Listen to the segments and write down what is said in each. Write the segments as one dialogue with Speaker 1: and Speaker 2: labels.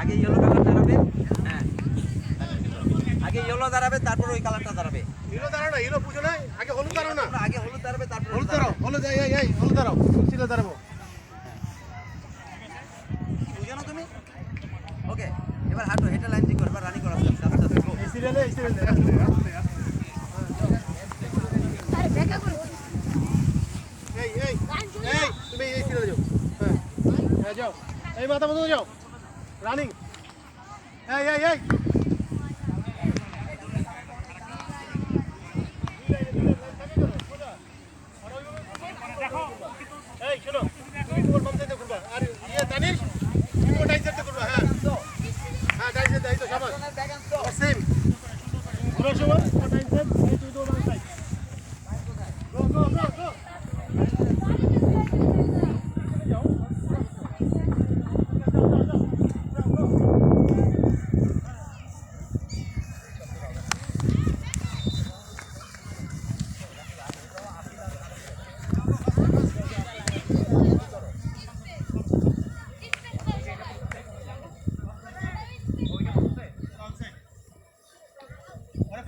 Speaker 1: আগে yellow colour দাঁড়াবে। হ্যাঁ, আগে ইয়েলো দাঁড়াবে, তারপর ওই কালারটা দাঁড়াবে।
Speaker 2: ইয়েলো দাঁড়াও না, ইয়েলো বুঝো না, আগে হলুদ দাঁড়াও না।
Speaker 1: আগে হলুদ দাঁড়াবে, তারপর
Speaker 2: হলুদ দাঁড়াও, হলুদ, এই হলুদ দাঁড়াও, কুর্সিতে দাঁড়াবো।
Speaker 1: বুঝো না তুমি? ওকে, এবার হাঁটো, হেঁটে লাইন ঠিক করো, এবার রানিং করো।
Speaker 2: এই সিরিয়ালে এই তুমি এই সিরিয়ালে যাও। হ্যাঁ যাও, এই মাথা মতো যাও, রানিং। এই এই শোনো, তুমি তোমার বাম সাইডে ঘুরবা, আর তানিশ তুমি ডাইন সাইডে ঘুরবা। হ্যাঁ ডাইন সাইডে, এই তো শাবাশ, সেম ঘুরার সময় ডাইন সাইড, এই তুই তো বাম সাইড। গো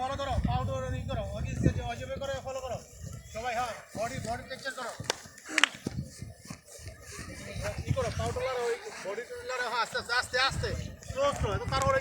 Speaker 2: ফলো করো, পাউডার ই করো, অজবে করে ফলো করো সবাই। হ্যাঁ, বডি টেক্সচার করো, কি করো, পাউডার আর ওই বডি টেক্সচার। হ্যাঁ, আস্তে স্লো, তারপরে